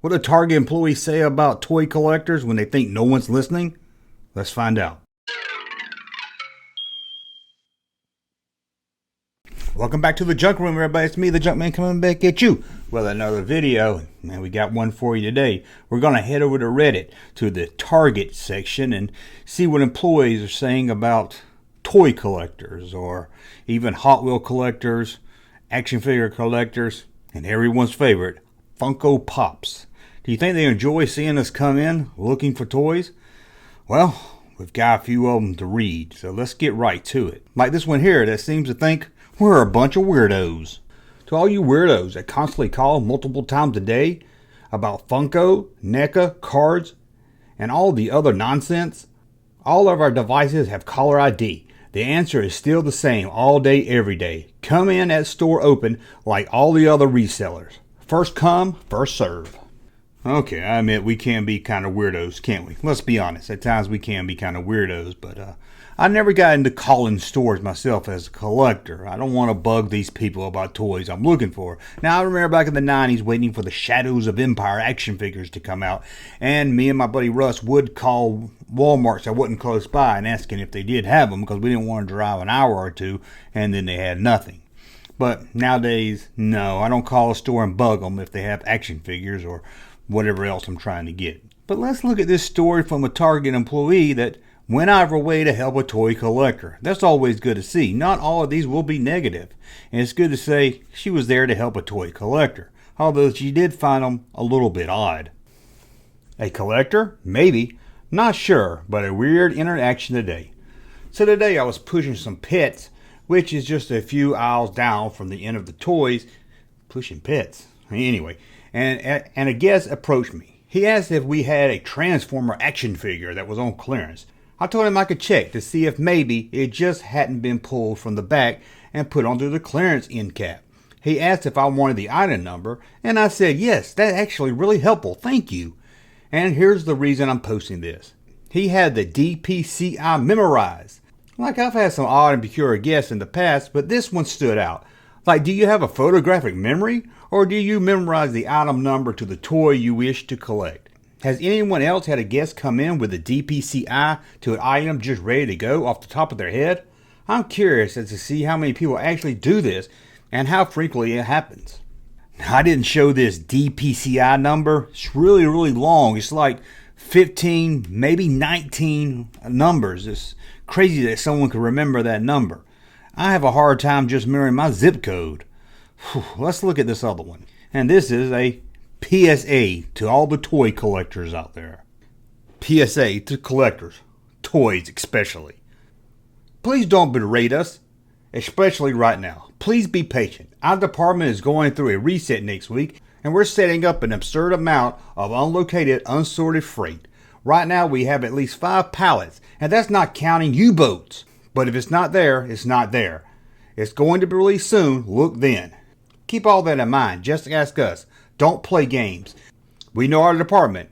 What do Target employees say about toy collectors when they think no one's listening? Let's find out. Welcome back to the Junk Room, everybody. It's me, the Junkman, coming back at you with another video. And we got one for you today. We're going to head over to Reddit to the Target section and see what employees are saying about toy collectors or even Hot Wheel collectors, action figure collectors, and everyone's favorite, Funko Pops. Do you think they enjoy seeing us come in looking for toys? Well, we've got a few of them to read, so let's get right to it. Like this one here that seems to think we're a bunch of weirdos. To all you weirdos that constantly call multiple times a day about Funko, NECA, cards, and all the other nonsense, all of our devices have caller ID. The answer is still the same all day, every day. Come in at store open like all the other resellers. First come, first serve. Okay, I admit we can be kind of weirdos, can't we? Let's be honest. At times we can be kind of weirdos, but I never got into calling stores myself as a collector. I don't want to bug these people about toys I'm looking for. Now, I remember back in the 90s waiting for the Shadows of Empire action figures to come out, and me and my buddy Russ would call Walmarts that wasn't close by and asking if they did have them because we didn't want to drive an hour or two, and then they had nothing. But nowadays, no, I don't call a store and bug them if they have action figures or whatever else I'm trying to get. But let's look at this story from a Target employee that went out of her way to help a toy collector. That's always good to see. Not all of these will be negative. And it's good to say she was there to help a toy collector, although she did find them a little bit odd. A collector? Maybe. Not sure, but a weird interaction today. So today I was pushing some pets, which is just a few aisles down from the end of the toys. Pushing pets. Anyway, and a guest approached me. He asked if we had a Transformer action figure that was on clearance. I told him I could check to see if maybe it just hadn't been pulled from the back and put onto the clearance end cap. He asked if I wanted the item number, and I said, yes, that's actually really helpful, thank you. And here's the reason I'm posting this. He had the DPCI memorized. Like, I've had some odd and peculiar guests in the past, but this one stood out. Like, do you have a photographic memory, or do you memorize the item number to the toy you wish to collect? Has anyone else had a guest come in with a DPCI to an item just ready to go off the top of their head? I'm curious as to see how many people actually do this and how frequently it happens. I didn't show this DPCI number. It's really, really long. It's like 15, maybe 19 numbers. It's crazy that someone could remember that number. I have a hard time just mirroring my zip code. Let's look at this other one. And this is a PSA to all the toy collectors out there. PSA to collectors, toys especially. Please don't berate us, especially right now. Please be patient. Our department is going through a reset next week, and we're setting up an absurd amount of unlocated, unsorted freight. Right now we have at least 5 pallets, and that's not counting U-boats. But if it's not there, it's not there. It's going to be released soon. Look then. Keep all that in mind. Just ask us. Don't play games. We know our department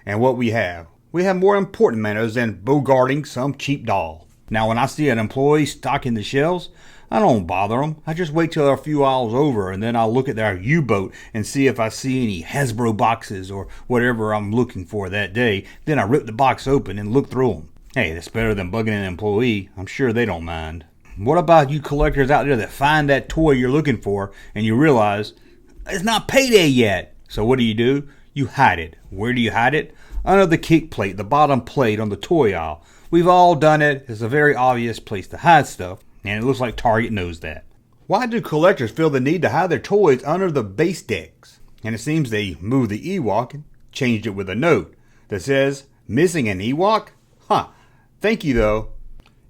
and what we have. We have more important matters than bogarting some cheap doll. Now, when I see an employee stocking the shelves, I don't bother them. I just wait till they're a few aisles over, and then I'll look at their U-boat and see if I see any Hasbro boxes or whatever I'm looking for that day. Then I rip the box open and look through them. Hey, that's better than bugging an employee. I'm sure they don't mind. What about you collectors out there that find that toy you're looking for and you realize it's not payday yet? So what do? You hide it. Where do you hide it? Under the kick plate, the bottom plate on the toy aisle. We've all done it. It's a very obvious place to hide stuff, and it looks like Target knows that. Why do collectors feel the need to hide their toys under the base decks? And it seems they moved the Ewok and changed it with a note that says, missing an Ewok? Huh. Thank you, though.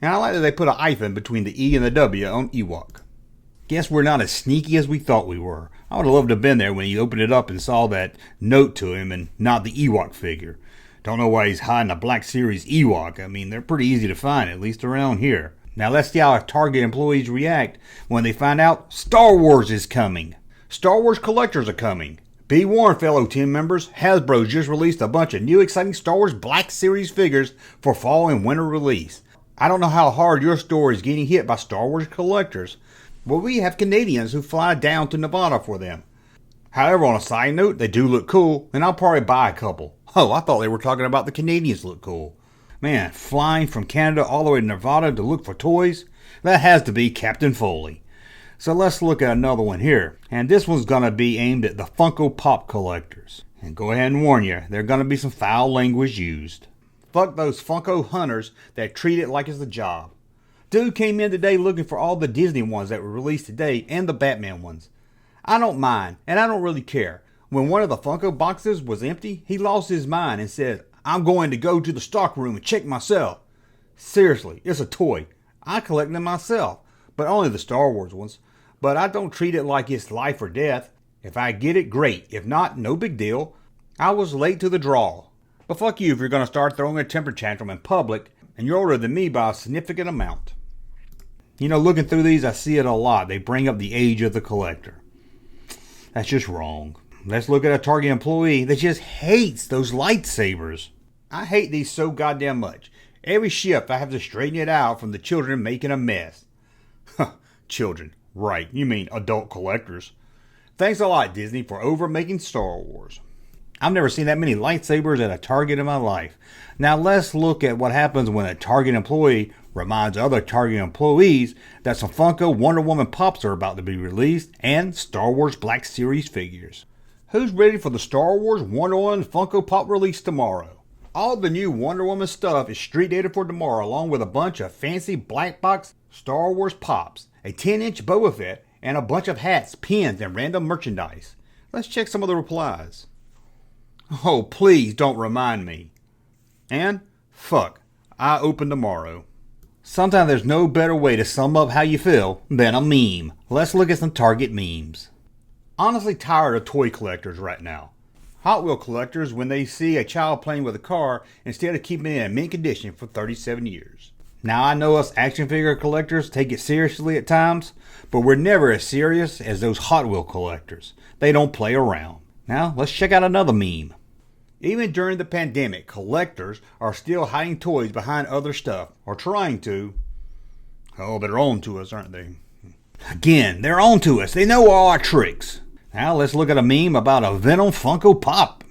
And I like that they put a hyphen between the E and the W on Ewok. Guess we're not as sneaky as we thought we were. I would have loved to have been there when he opened it up and saw that note to him and not the Ewok figure. Don't know why he's hiding a Black Series Ewok. I mean, they're pretty easy to find, at least around here. Now let's see how our Target employees react when they find out Star Wars is coming. Star Wars collectors are coming. Be warned, fellow team members, Hasbro just released a bunch of new exciting Star Wars Black Series figures for fall and winter release. I don't know how hard your store is getting hit by Star Wars collectors, but we have Canadians who fly down to Nevada for them. However, on a side note, they do look cool, and I'll probably buy a couple. Oh, I thought they were talking about the Canadians look cool. Man, flying from Canada all the way to Nevada to look for toys? That has to be Captain Foley. So let's look at another one here. And this one's going to be aimed at the Funko Pop collectors. And go ahead and warn you, there's going to be some foul language used. Fuck those Funko hunters that treat it like it's a job. Dude came in today looking for all the Disney ones that were released today and the Batman ones. I don't mind, and I don't really care. When one of the Funko boxes was empty, he lost his mind and said, "I'm going to go to the stock room and check myself." Seriously, it's a toy. I collect them myself, but only the Star Wars ones. But I don't treat it like it's life or death. If I get it, great. If not, no big deal. I was late to the draw. But fuck you if you're going to start throwing a temper tantrum in public, and you're older than me by a significant amount. You know, looking through these, I see it a lot. They bring up the age of the collector. That's just wrong. Let's look at a Target employee that just hates those lightsabers. I hate these so goddamn much. Every shift I have to straighten it out from the children making a mess. Children. Right, you mean adult collectors. Thanks a lot, Disney, for over-making Star Wars. I've never seen that many lightsabers at a Target in my life. Now let's look at what happens when a Target employee reminds other Target employees that some Funko Wonder Woman Pops are about to be released and Star Wars Black Series figures. Who's ready for the Star Wars Wonder Woman Funko Pop release tomorrow? All the new Wonder Woman stuff is street dated for tomorrow, along with a bunch of fancy black box Star Wars Pops, a 10-inch Boba Fett, and a bunch of hats, pins, and random merchandise. Let's check some of the replies. Oh, please don't remind me. And, fuck, I open tomorrow. Sometimes there's no better way to sum up how you feel than a meme. Let's look at some Target memes. Honestly tired of toy collectors right now. Hot Wheel collectors when they see a child playing with a car instead of keeping it in mint condition for 37 years. Now I know us action figure collectors take it seriously at times, but we're never as serious as those Hot Wheel collectors. They don't play around. Now let's check out another meme. Even during the pandemic, collectors are still hiding toys behind other stuff, or trying to. Oh, they're on to us, aren't they? Again, they're on to us. They know all our tricks. Now let's look at a meme about a Venom Funko Pop.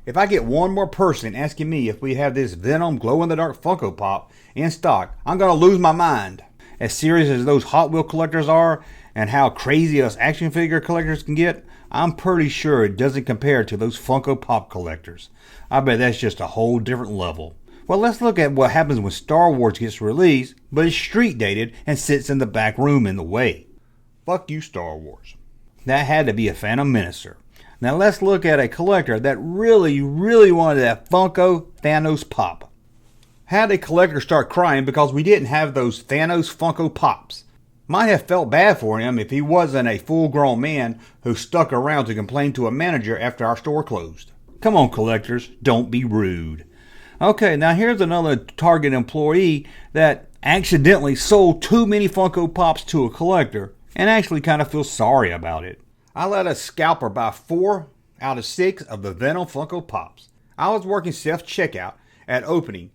If I get one more person asking me if we have this Venom glow-in-the-dark Funko Pop in stock, I'm going to lose my mind. As serious as those Hot Wheel collectors are, and how crazy us action figure collectors can get, I'm pretty sure it doesn't compare to those Funko Pop collectors. I bet that's just a whole different level. Well, let's look at what happens when Star Wars gets released, but is street dated and sits in the back room in the way. Fuck you, Star Wars. That had to be a Phantom Menacer. Now let's look at a collector that really wanted that Funko Thanos Pop. Had a collector start crying because we didn't have those Thanos Funko Pops. Might have felt bad for him if he wasn't a full-grown man who stuck around to complain to a manager after our store closed. Come on, collectors, don't be rude. Okay, now here's another Target employee that accidentally sold too many Funko Pops to a collector and actually kind of feels sorry about it. I let a scalper buy 4 out of 6 of the Venom Funko Pops. I was working self-checkout at opening,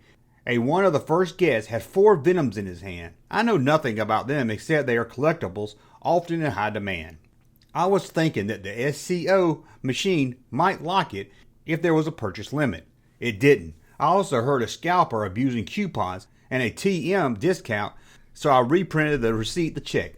and one of the first guests had 4 Venoms in his hand. I know nothing about them except they are collectibles, often in high demand. I was thinking that the SCO machine might lock it if there was a purchase limit. It didn't. I also heard a scalper abusing coupons and a TM discount, so I reprinted the receipt to check.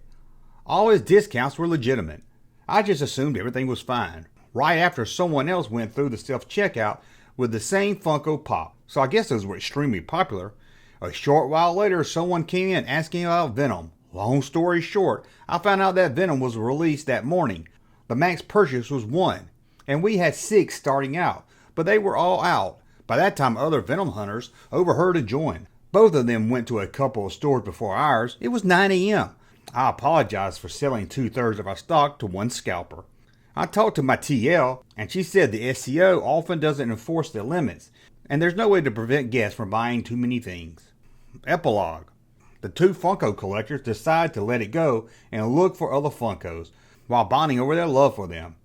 All his discounts were legitimate. I just assumed everything was fine. Right after someone else went through the self-checkout with the same Funko Pop, so I guess those were extremely popular. A short while later, someone came in asking about Venom. Long story short, I found out that Venom was released that morning. The max purchase was 1, and we had 6 starting out, but they were all out. By that time, other Venom hunters overheard and joined. Both of them went to a couple of stores before ours. It was 9 a.m. I apologized for selling 2/3 of our stock to one scalper. I talked to my TL, and she said the SCO often doesn't enforce their limits, and there's no way to prevent guests from buying too many things. Epilogue. The 2 Funko collectors decide to let it go and look for other Funkos, while bonding over their love for them.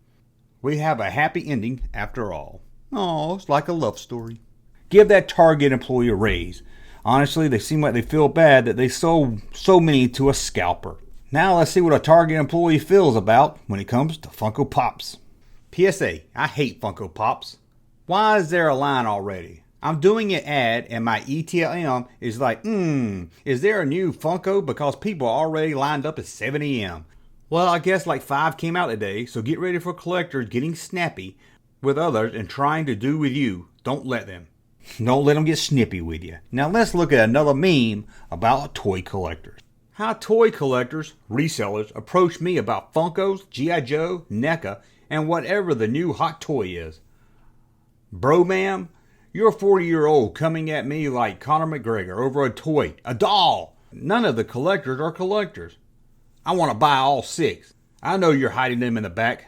We have a happy ending after all. Oh, it's like a love story. Give that Target employee a raise. Honestly, they seem like they feel bad that they sold so many to a scalper. Now let's see what a Target employee feels about when it comes to Funko Pops. PSA, I hate Funko Pops. Why is there a line already? I'm doing an ad and my ETLM is like, is there a new Funko? Because people are already lined up at 7 a.m. Well, I guess like 5 came out today, so get ready for collectors getting snappy with others and trying to do with you. Don't let them. Don't let them get snippy with you. Now let's look at another meme about toy collectors. How toy collectors, resellers, approach me about Funkos, G.I. Joe, NECA, and whatever the new hot toy is. Bro, ma'am, you're a 40-year-old coming at me like Conor McGregor over a toy, a doll. None of the collectors are collectors. I want to buy all 6. I know you're hiding them in the back.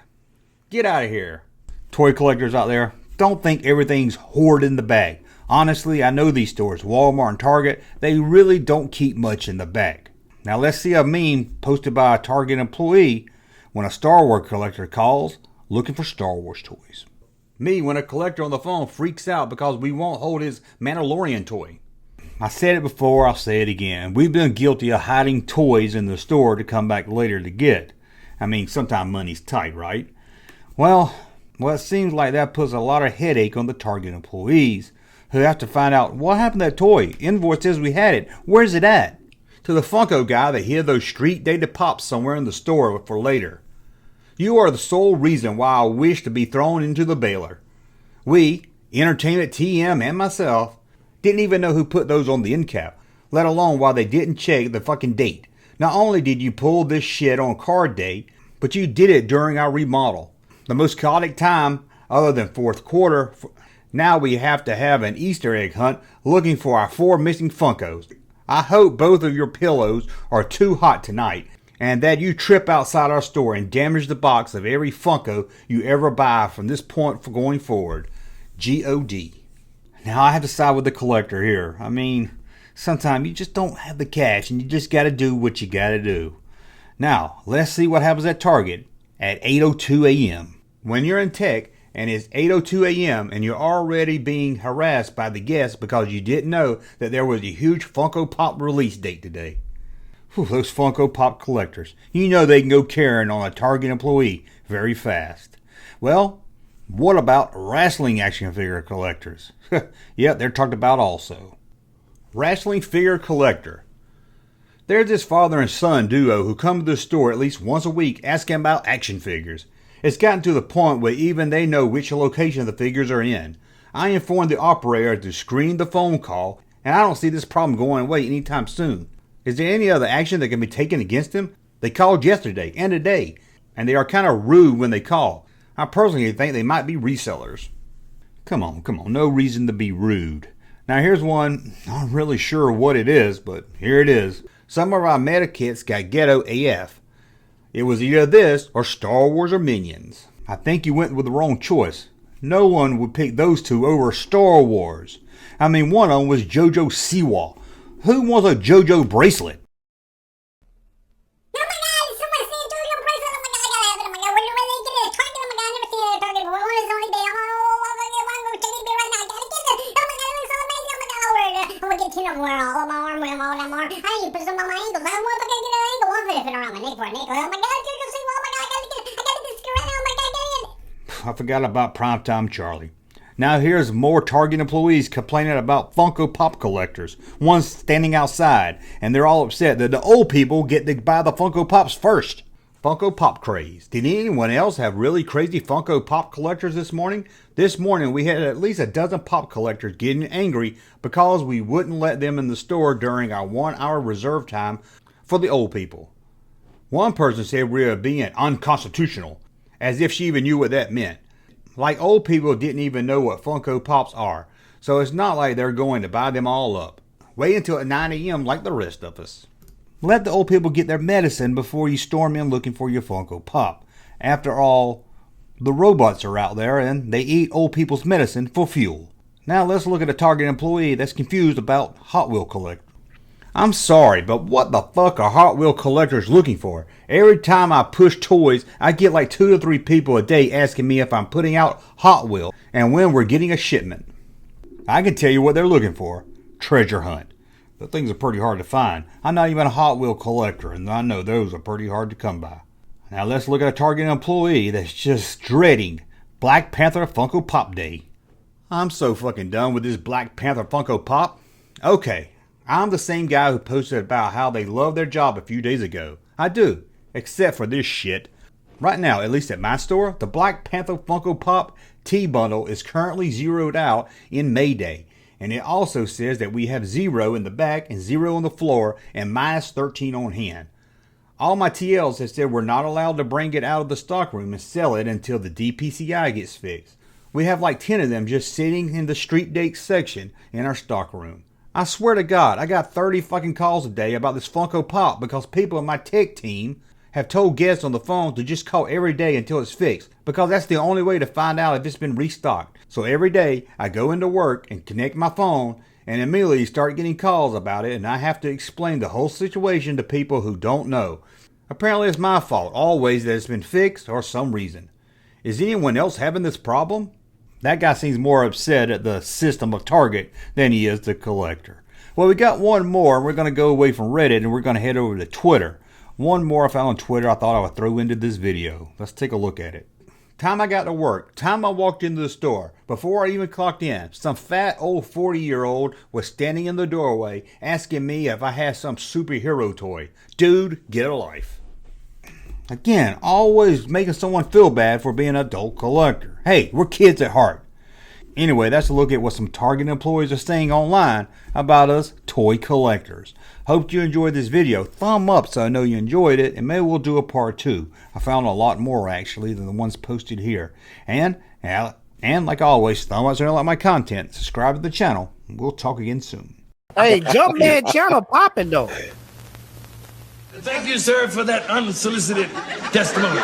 Get out of here. Toy collectors out there, don't think everything's hoarded in the bag. Honestly, I know these stores, Walmart and Target, they really don't keep much in the bag. Now let's see a meme posted by a Target employee when a Star Wars collector calls looking for Star Wars toys. Me when a collector on the phone freaks out because we won't hold his Mandalorian toy. I said it before, I'll say it again. We've been guilty of hiding toys in the store to come back later to get. I mean, sometimes money's tight, right? Well, it seems like that puts a lot of headache on the Target employees who have to find out what happened to that toy. Invoice says we had it. Where's it at? To the Funko guy that hid those street dated pops somewhere in the store for later. You are the sole reason why I wish to be thrown into the baler. We, Entertainment TM and myself, didn't even know who put those on the end cap, let alone why they didn't check the fucking date. Not only did you pull this shit on card day, but you did it during our remodel. The most chaotic time other than fourth quarter. Now we have to have an Easter egg hunt looking for our 4 missing Funkos. I hope both of your pillows are too hot tonight and that you trip outside our store and damage the box of every Funko you ever buy from this point for going forward. G.O.D. Now I have to side with the collector here. I mean, sometimes you just don't have the cash and you just got to do what you got to do. Now, let's see what happens at Target at 8:02 a.m. When you're in tech and it's 8:02 a.m. and you're already being harassed by the guests because you didn't know that there was a huge Funko Pop release date today. Whew, those Funko Pop collectors. You know they can go carrying on a Target employee very fast. Well, what about wrestling action figure collectors? Yeah, they're talked about also. Wrestling figure collector. There's this father and son duo who come to the store at least once a week asking about action figures. It's gotten to the point where even they know which location the figures are in. I informed the operator to screen the phone call, and I don't see this problem going away anytime soon. Is there any other action that can be taken against them? They called yesterday and today, and they are kind of rude when they call. I personally think they might be resellers. Come on, no reason to be rude. Now here's one, not really sure what it is, but here it is. Some of our meta kits got ghetto AF. It was either this or Star Wars or Minions. I think you went with the wrong choice. No one would pick those two over Star Wars. I mean, one of them was JoJo Siwa. Who wants a JoJo bracelet? I forgot about Primetime Charlie. Now here's more Target employees complaining about Funko Pop collectors. One's standing outside, and they're all upset that the old people get to buy the Funko Pops first. Funko Pop craze. Did anyone else have really crazy Funko Pop collectors this morning? This morning we had at least a dozen pop collectors getting angry because we wouldn't let them in the store during our 1-hour reserve time for the old people. One person said we were being unconstitutional, as if she even knew what that meant. Like old people didn't even know what Funko Pops are, so it's not like they're going to buy them all up. Wait until at 9 a.m. like the rest of us. Let the old people get their medicine before you storm in looking for your Funko Pop. After all, the robots are out there and they eat old people's medicine for fuel. Now let's look at a Target employee that's confused about Hot Wheel collectors. I'm sorry, but what the fuck are Hot Wheel collectors looking for? Every time I push toys, I get like 2 to 3 people a day asking me if I'm putting out Hot Wheel and when we're getting a shipment. I can tell you what they're looking for. Treasure hunt. The things are pretty hard to find. I'm not even a Hot Wheel collector, and I know those are pretty hard to come by. Now let's look at a Target employee that's just dreading Black Panther Funko Pop Day. I'm so fucking done with this Black Panther Funko Pop. Okay, I'm the same guy who posted about how they love their job a few days ago. I do, except for this shit. Right now, at least at my store, the Black Panther Funko Pop T-bundle is currently zeroed out in Mayday. And it also says that we have 0 in the back and 0 on the floor and minus 13 on hand. All my TLs have said we're not allowed to bring it out of the stockroom and sell it until the DPCI gets fixed. We have like 10 of them just sitting in the street date section in our stockroom. I swear to God, I got 30 fucking calls a day about this Funko Pop because people in my tech team have told guests on the phone to just call every day until it's fixed, because that's the only way to find out if it's been restocked. So every day I go into work and connect my phone and immediately start getting calls about it, and I have to explain the whole situation to people who don't know. Apparently it's my fault always that it's been fixed or some reason. Is anyone else having this problem? That guy seems more upset at the system of Target than he is the collector. Well, we got one more, and we're going to go away from Reddit and we're going to head over to Twitter. One more I found on Twitter I thought I would throw into this video. Let's take a look at it. Time I got to work, time I walked into the store, before I even clocked in, some fat old 40-year-old was standing in the doorway asking me if I had some superhero toy. Dude, get a life. Again, always making someone feel bad for being an adult collector. Hey, we're kids at heart. Anyway, that's a look at what some Target employees are saying online about us toy collectors. Hope you enjoyed this video. Thumb up so I know you enjoyed it, and maybe we'll do a part 2. I found a lot more actually than the ones posted here. And like always, thumb up so you like my content. Subscribe to the channel. We'll talk again soon. Hey, Junkman channel popping though. Thank you, sir, for that unsolicited testimony.